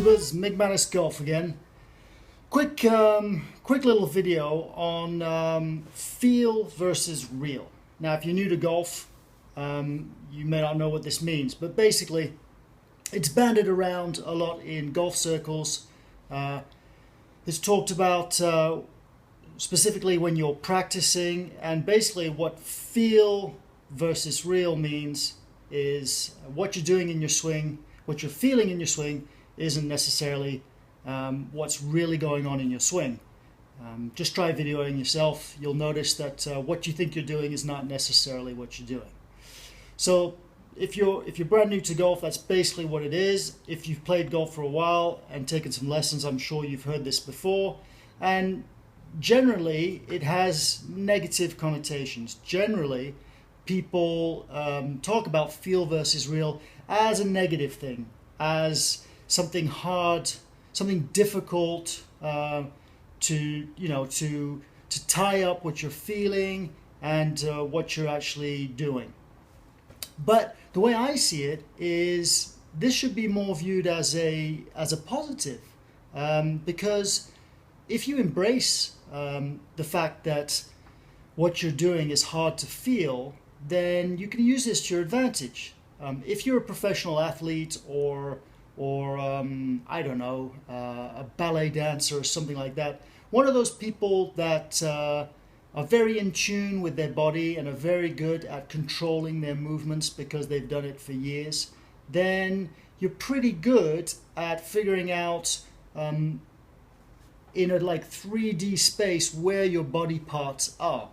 YouTubers, MIGMATIS Golf again. Quick little video on feel versus real. Now, if you're new to golf, you may not know what this means, but basically, it's bandied around a lot in golf circles. It's talked about specifically when you're practicing, and basically what feel versus real means is what you're doing in your swing, what you're feeling in your swing isn't necessarily what's really going on in your swing. Just try videoing yourself. You'll notice that what you think you're doing is not necessarily what you're doing. So if you're brand new to golf, that's basically what it is. If you've played golf for a while and taken some lessons, I'm sure you've heard this before. And generally, it has negative connotations. Generally, people talk about feel versus real as a negative thing, as something hard, something difficult to tie up what you're feeling and what you're actually doing. But the way I see it is this should be more viewed as a positive, because if you embrace the fact that what you're doing is hard to feel, then you can use this to your advantage. If you're a professional athlete or I don't know, a ballet dancer or something like that, one of those people that are very in tune with their body and are very good at controlling their movements because they've done it for years, then you're pretty good at figuring out in a 3D space where your body parts are.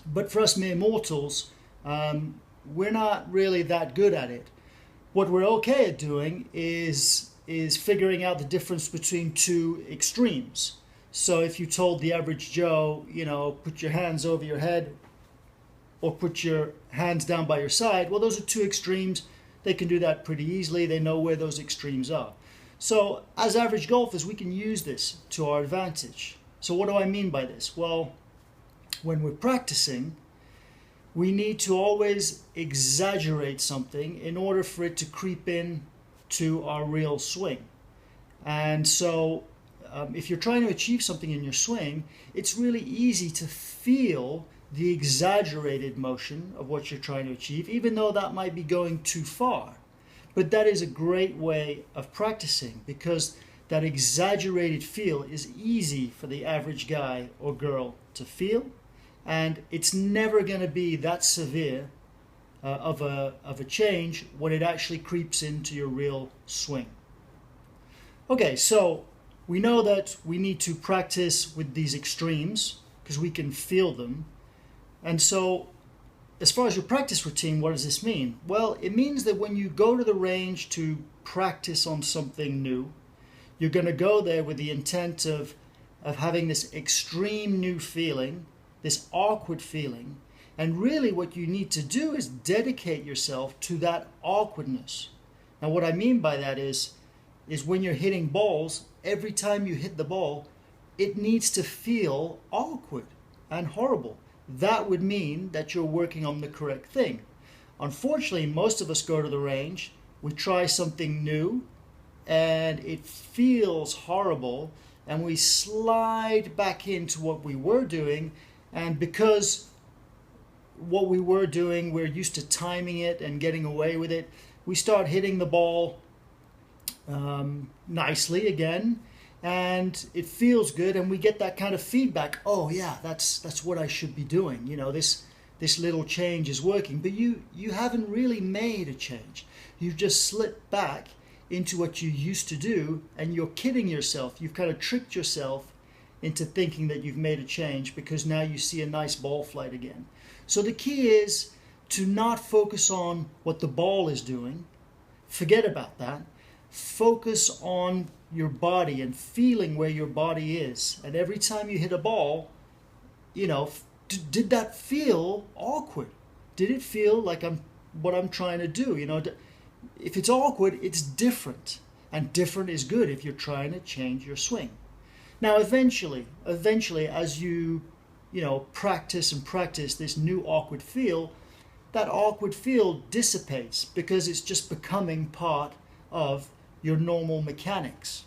But for us mere mortals, we're not really that good at it. What we're okay at doing is figuring out the difference between two extremes. So if you told the average Joe, put your hands over your head or put your hands down by your side, well, those are two extremes. They can do that pretty easily. They know where those extremes are. So as average golfers, we can use this to our advantage. So what do I mean by this? Well, when we're practicing, we need to always exaggerate something in order for it to creep in to our real swing. And so if you're trying to achieve something in your swing, it's really easy to feel the exaggerated motion of what you're trying to achieve, even though that might be going too far. But that is a great way of practicing, because that exaggerated feel is easy for the average guy or girl to feel. And it's never going to be that severe of a change when it actually creeps into your real swing. Okay, so we know that we need to practice with these extremes because we can feel them. And so as far as your practice routine, what does this mean? Well, it means that when you go to the range to practice on something new, you're going to go there with the intent of having this extreme new feeling, this awkward feeling, and really what you need to do is dedicate yourself to that awkwardness. Now what I mean by that is when you're hitting balls, every time you hit the ball, it needs to feel awkward and horrible. That would mean that you're working on the correct thing. Unfortunately, most of us go to the range, we try something new, and it feels horrible, and we slide back into what we were doing. And because what we were doing, we're used to timing it and getting away with it, we start hitting the ball nicely again, and it feels good, and we get that kind of feedback. Oh yeah, that's what I should be doing. This little change is working, but you haven't really made a change. You've just slipped back into what you used to do, and you're kidding yourself. You've kind of tricked yourself into thinking that you've made a change because now you see a nice ball flight again. So the key is to not focus on what the ball is doing. Forget about that. Focus on your body and feeling where your body is. And every time you hit a ball, did that feel awkward? Did it feel like what I'm trying to do? If it's awkward, it's different. And different is good if you're trying to change your swing. Now, eventually, as you practice this new awkward feel, that awkward feel dissipates because it's just becoming part of your normal mechanics.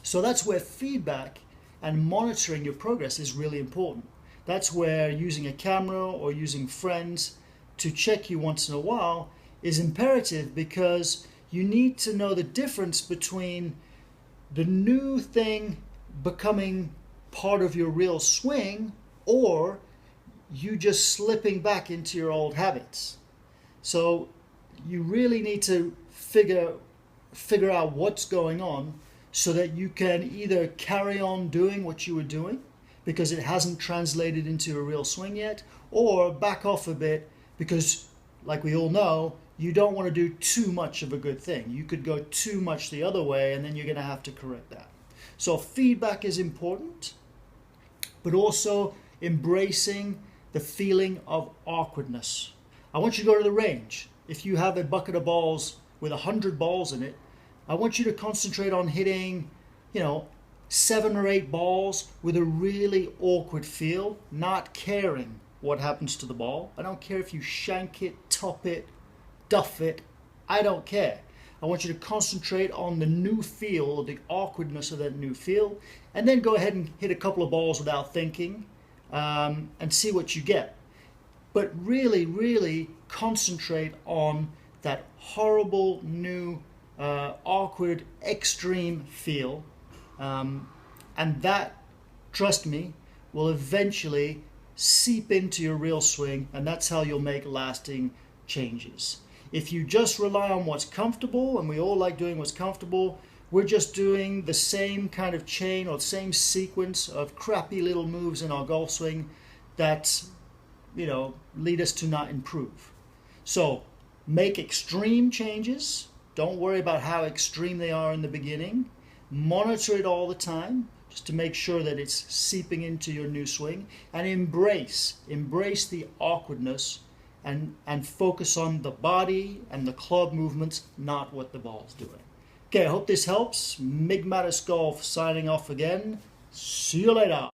So that's where feedback and monitoring your progress is really important. That's where using a camera or using friends to check you once in a while is imperative, because you need to know the difference between the new thing becoming part of your real swing or you just slipping back into your old habits. So you really need to figure out what's going on so that you can either carry on doing what you were doing because it hasn't translated into a real swing yet, or back off a bit because, like we all know, you don't want to do too much of a good thing. You could go too much the other way and then you're going to have to correct that. So feedback is important, but also embracing the feeling of awkwardness. I want you to go to the range. If you have a bucket of balls with 100 balls in it, I want you to concentrate on hitting, 7 or 8 balls with a really awkward feel, not caring what happens to the ball. I don't care if you shank it, top it, duff it. I don't care. I want you to concentrate on the new feel, or the awkwardness of that new feel, and then go ahead and hit a couple of balls without thinking and see what you get. But really, really concentrate on that horrible, new, awkward, extreme feel. And that, trust me, will eventually seep into your real swing, and that's how you'll make lasting changes. If you just rely on what's comfortable, and we all like doing what's comfortable, we're just doing the same kind of chain or same sequence of crappy little moves in our golf swing that, lead us to not improve. So make extreme changes. Don't worry about how extreme they are in the beginning. Monitor it all the time just to make sure that it's seeping into your new swing, and embrace the awkwardness and focus on the body and the club movements, not what the ball's doing. Okay, I hope this helps. MIGMATIS Golf signing off again. See you later.